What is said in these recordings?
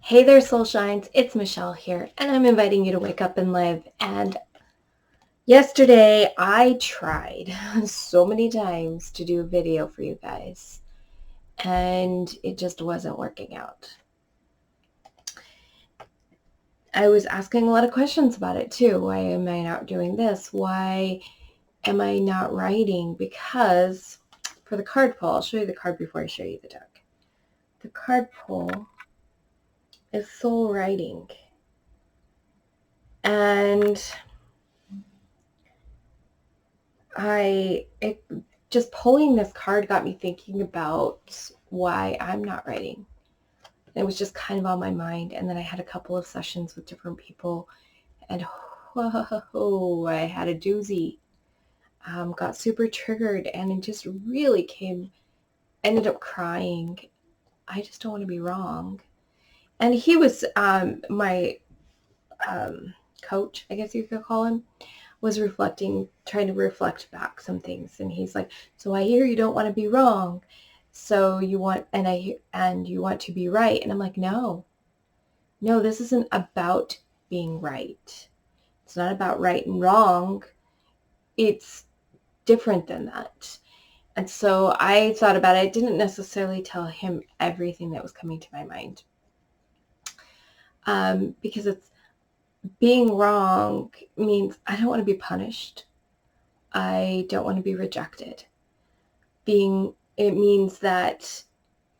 Hey there, Soul Shines. It's Michelle here, and I'm inviting you to wake up and live. And yesterday, I tried so many times to do a video for you guys, and it just wasn't working out. I was asking a lot of questions about it too. Why am I not doing this? Why am I not writing? Because for the card pull, I'll show you the card before I show you the deck. The card pull is soul writing. And just pulling this card got me thinking about why I'm not writing. It was just kind of on my mind. And then I had a couple of sessions with different people, and whoa, I had a doozy. Got super triggered, and it just really ended up crying. I just don't want to be wrong. And he was my coach, I guess you could call him, was trying to reflect back some things. And he's like, so I hear you don't want to be wrong. So you want, and you want to be right. And I'm like, no, this isn't about being right. It's not about right and wrong. It's different than that. And so I thought about it. I didn't necessarily tell him everything that was coming to my mind. Because it's being wrong means I don't want to be punished. I don't want to be rejected. It means that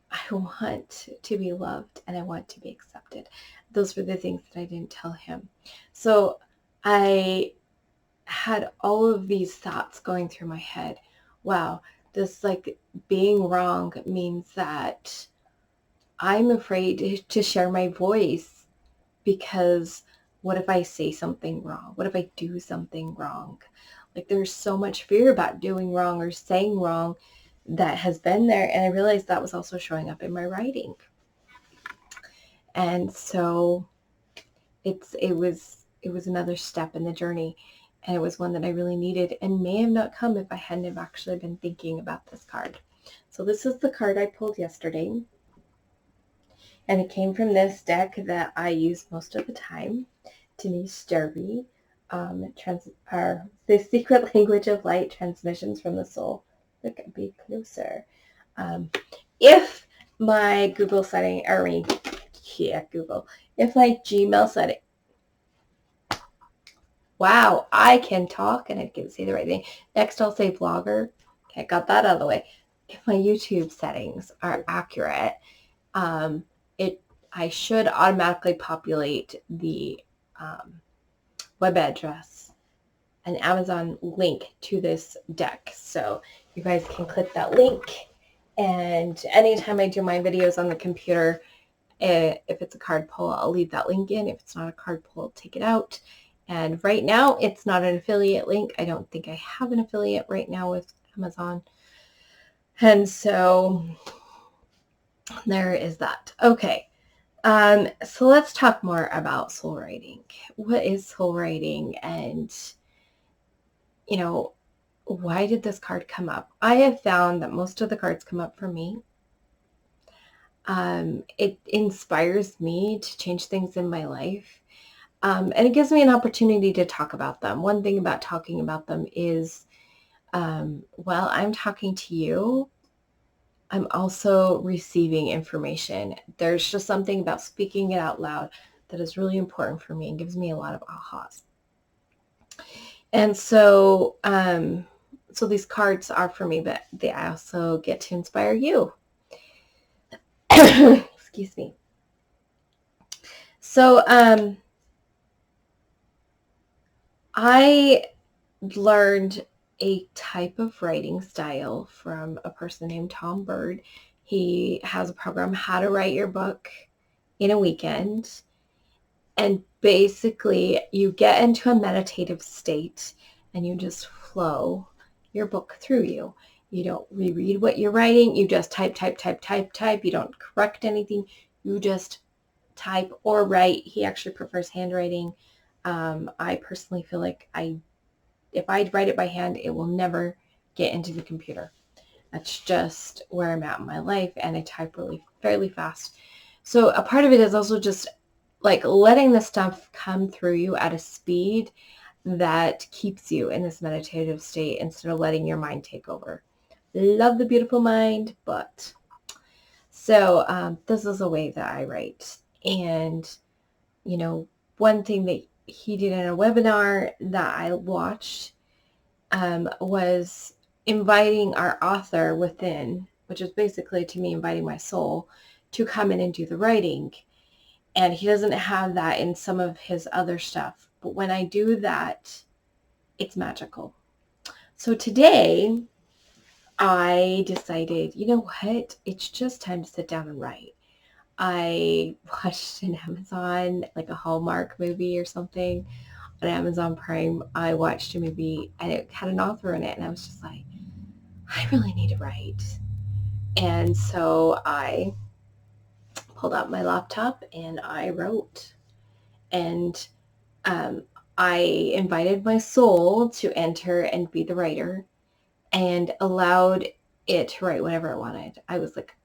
I want to be loved and I want to be accepted. Those were the things that I didn't tell him. So I had all of these thoughts going through my head. Wow, this being wrong means that I'm afraid to share my voice, because what if I say something wrong? What if I do something wrong? There's so much fear about doing wrong or saying wrong that has been there. And I realized that was also showing up in my writing. And so it was another step in the journey. And it was one that I really needed and may have not come if I hadn't have actually been thinking about this card. So this is the card I pulled yesterday. And it came from this deck that I use most of the time, Denise Derby, The Secret Language of Light, Transmissions from the Soul. Look, be closer. If my Google setting, if my Gmail setting, wow, I can talk and I can say the right thing. Next, I'll say blogger. Okay, got that out of the way. If my YouTube settings are accurate, I should automatically populate the web address and Amazon link to this deck. So you guys can click that link, and anytime I do my videos on the computer, if it's a card pull, I'll leave that link in. If it's not a card pull, I'll take it out. And right now, it's not an affiliate link. I don't think I have an affiliate right now with Amazon. And so there is that. Okay. So let's talk more about soul writing. What is soul writing? And, why did this card come up? I have found that most of the cards come up for me. It inspires me to change things in my life. And it gives me an opportunity to talk about them. One thing about talking about them is, while I'm talking to you, I'm also receiving information. There's just something about speaking it out loud that is really important for me and gives me a lot of ahas. And so, so these cards are for me, but they also get to inspire you. Excuse me. So, I learned a type of writing style from a person named Tom Bird. He has a program, How to Write Your Book in a Weekend. And basically you get into a meditative state and you just flow your book through you. You don't reread what you're writing. You just type. You don't correct anything. You just type or write. He actually prefers handwriting. I personally feel like if I write it by hand, it will never get into the computer. That's just where I'm at in my life, and I type fairly fast. So a part of it is also just like letting the stuff come through you at a speed that keeps you in this meditative state instead of letting your mind take over. Love the beautiful mind, but so this is a way that I write. And, one thing that he did in a webinar that I watched was inviting our author within, which is basically to me inviting my soul to come in and do the writing. And he doesn't have that in some of his other stuff. But when I do that, it's magical. So today I decided, you know what? It's just time to sit down and write. I watched an Amazon, like a Hallmark movie or something on Amazon Prime. I watched a movie and it had an author in it. And I was just like, I really need to write. And so I pulled out my laptop and I wrote. And I invited my soul to enter and be the writer and allowed it to write whatever it wanted. I was like,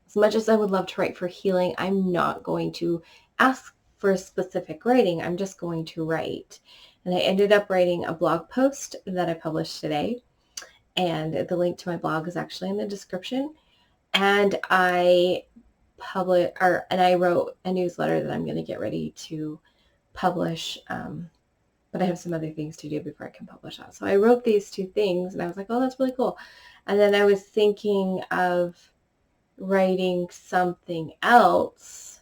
as much as I would love to write for healing, I'm not going to ask for a specific writing. I'm just going to write. And I ended up writing a blog post that I published today. And the link to my blog is actually in the description. And I wrote a newsletter that I'm going to get ready to publish. But I have some other things to do before I can publish that. So I wrote these two things and I was like, oh, that's really cool. And then I was thinking of writing something else.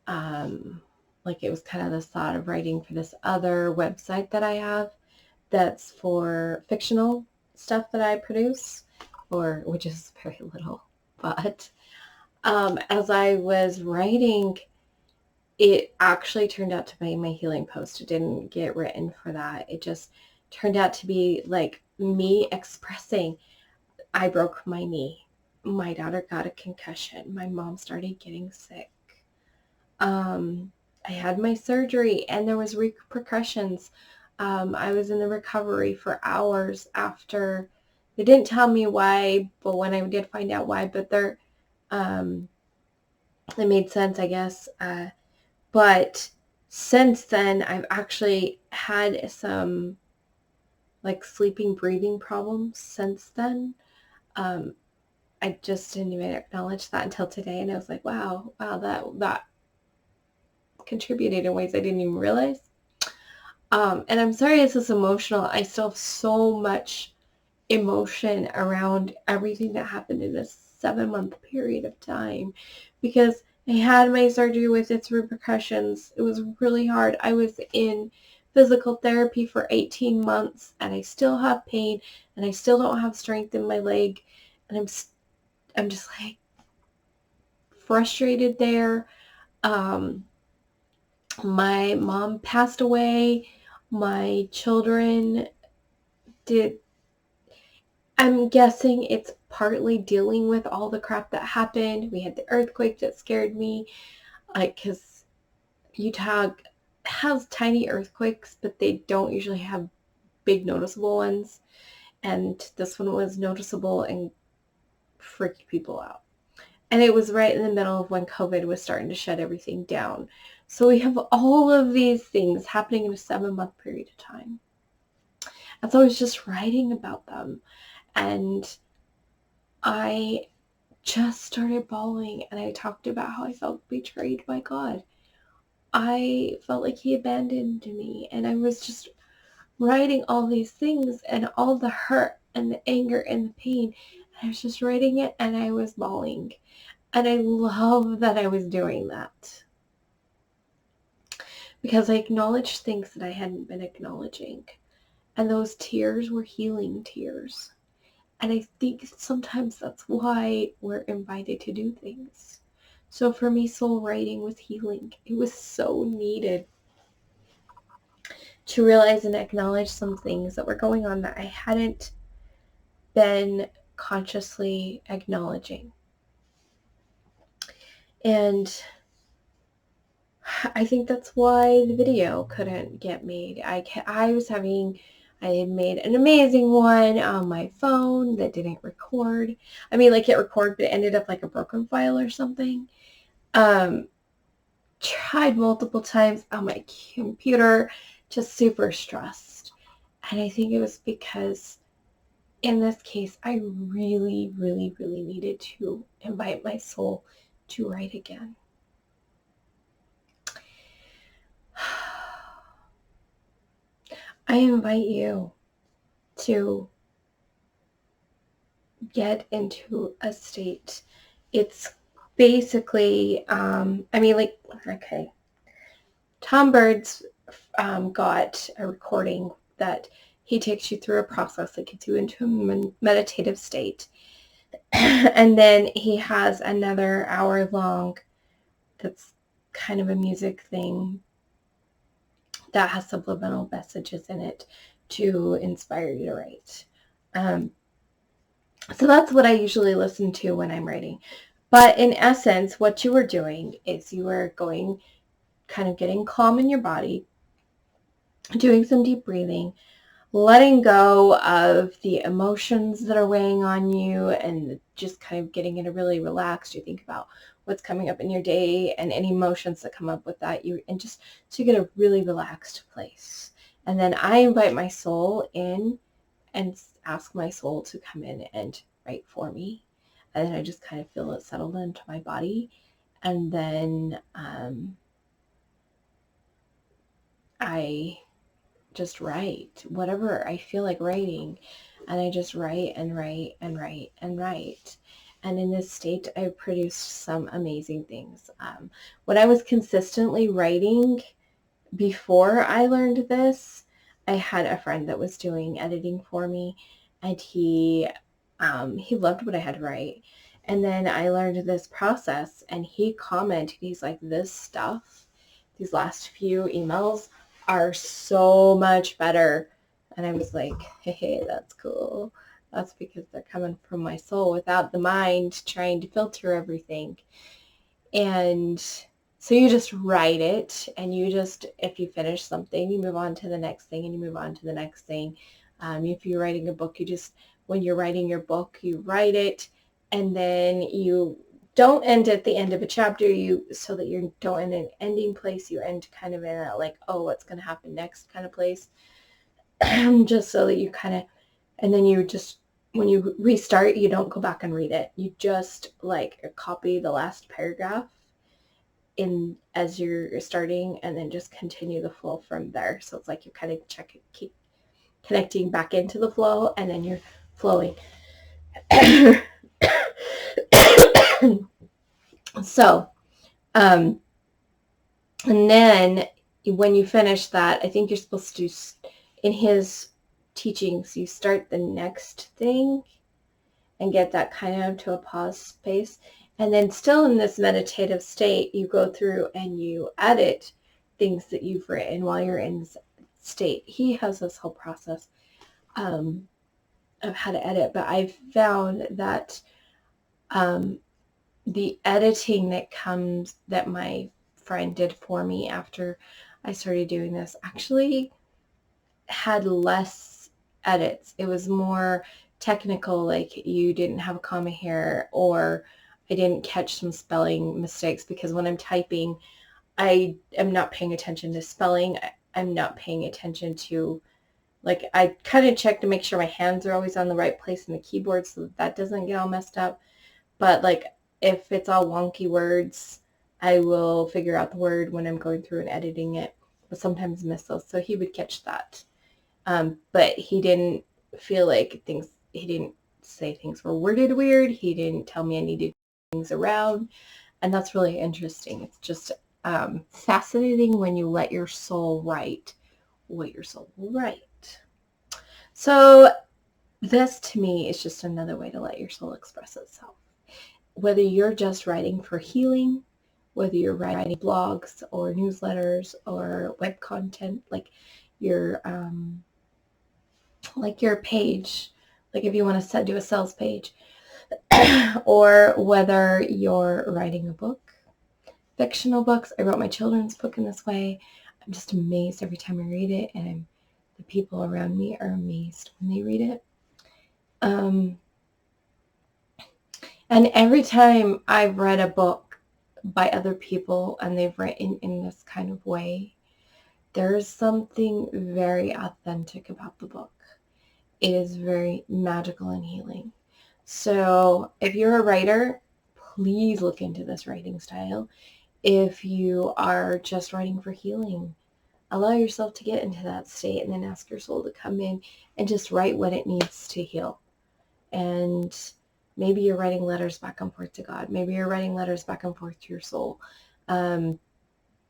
Like it was kind of the thought of writing for this other website that I have that's for fictional stuff that I produce, which is very little. But as I was writing, it actually turned out to be my healing post. It didn't get written for that. It just turned out to be like me expressing, I broke my knee. My daughter got a concussion. My mom started getting sick. I had my surgery and there was repercussions. I was in the recovery for hours after. They didn't tell me why, but when I did find out why, but it made sense, I guess. But since then, I've actually had some like sleeping, breathing problems since then. I just didn't even acknowledge that until today. And I was like, wow, that contributed in ways I didn't even realize. And I'm sorry this is emotional. I still have so much emotion around everything that happened in this 7-month period of time because I had my surgery with its repercussions. It was really hard. I was in physical therapy for 18 months and I still have pain and I still don't have strength in my leg. And I'm just like frustrated there. My mom passed away. My children did. I'm guessing it's partly dealing with all the crap that happened. We had the earthquake that scared me, like, because Utah has tiny earthquakes, but they don't usually have big noticeable ones. And this one was noticeable and freaked people out. And it was right in the middle of when COVID was starting to shut everything down. So we have all of these things happening in a 7-month period of time. And so I was just writing about them. And I just started bawling and I talked about how I felt betrayed by God. I felt like he abandoned me and I was just writing all these things and all the hurt and the anger and the pain. And I was just writing it and I was bawling. And I love that I was doing that because I acknowledged things that I hadn't been acknowledging. And those tears were healing tears. And I think sometimes that's why we're invited to do things. So for me, soul writing was healing. It was so needed to realize and acknowledge some things that were going on that I hadn't been consciously acknowledging. And I think that's why the video couldn't get made. I had made an amazing one on my phone that didn't record. I mean, like it recorded, but it ended up like a broken file or something. Um, tried multiple times on my computer, just super stressed. And I think it was because in this case, I really, really, really needed to invite my soul to write again. I invite you to get into a state. It's basically, okay. Tom Bird's got a recording that he takes you through a process that gets you into a meditative state. And then he has another hour long that's kind of a music thing that has subliminal messages in it to inspire you to write. So that's what I usually listen to when I'm writing. But in essence, what you are doing is you are going, kind of getting calm in your body, doing some deep breathing, letting go of the emotions that are weighing on you, and just kind of getting it really relaxed. You think about what's coming up in your day and any emotions that come up with that, and just to get a really relaxed place. And then I invite my soul in and ask my soul to come in and write for me. And then I just kind of feel it settle into my body. And then I just write whatever I feel like writing. And I just write and write and write and write. And in this state, I've produced some amazing things. When I was consistently writing before I learned this, I had a friend that was doing editing for me, and he loved what I had to write. And then I learned this process, and he commented, he's like, this stuff, these last few emails are so much better. And I was like, hey, that's cool. That's because they're coming from my soul without the mind trying to filter everything. And so you just write it, and you just, if you finish something, you move on to the next thing, and you move on to the next thing. If you're writing a book, when you're writing your book, you write it, and then you don't end at the end of a chapter, so that you don't end in an ending place, you end kind of in a like, oh, what's going to happen next kind of place. Just so that you kind of, and then you just, when you restart, you don't go back and read it. You just like copy the last paragraph in as you're starting, and then just continue the flow from there. So it's like you kind of keep connecting back into the flow, and then you're flowing. So, and then when you finish that, I think you're supposed to, in his teachings, you start the next thing and get that kind of to a pause space. And then still in this meditative state, you go through and you edit things that you've written while you're in this state. He has this whole process of how to edit, but I've found that the editing that my friend did for me after I started doing this actually had less edits. It was more technical, like you didn't have a comma here, or I didn't catch some spelling mistakes, because when I'm typing, I am not paying attention to spelling. I'm not paying attention to, like, I kind of check to make sure my hands are always on the right place in the keyboard so that doesn't get all messed up. But like, if it's all wonky words, I will figure out the word when I'm going through and editing it, but sometimes miss those. So he would catch that. But he didn't feel like he didn't say things were worded weird. He didn't tell me I needed things around. And that's really interesting. It's just fascinating when you let your soul write what your soul will write. So this to me is just another way to let your soul express itself. Whether you're just writing for healing, whether you're writing blogs or newsletters or web content, like your page, like if you want to do a sales page, or whether you're writing a book, fictional books. I wrote my children's book in this way. I'm just amazed every time I read it, and the people around me are amazed when they read it. And every time I've read a book by other people and they've written in this kind of way, there's something very authentic about the book. It is very magical and healing. So if you're a writer, please look into this writing style. If you are just writing for healing, allow yourself to get into that state and then ask your soul to come in and just write what it needs to heal. And maybe you're writing letters back and forth to God. Maybe you're writing letters back and forth to your soul.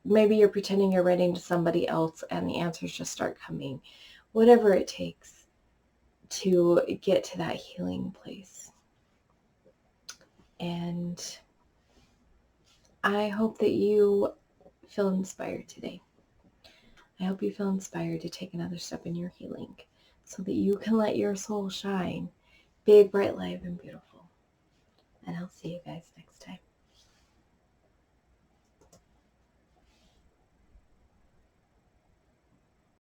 Maybe you're pretending you're writing to somebody else and the answers just start coming. Whatever it takes to get to that healing place. And I hope that you feel inspired today. I hope you feel inspired to take another step in your healing so that you can let your soul shine big, bright, live, and beautiful. And I'll see you guys next time.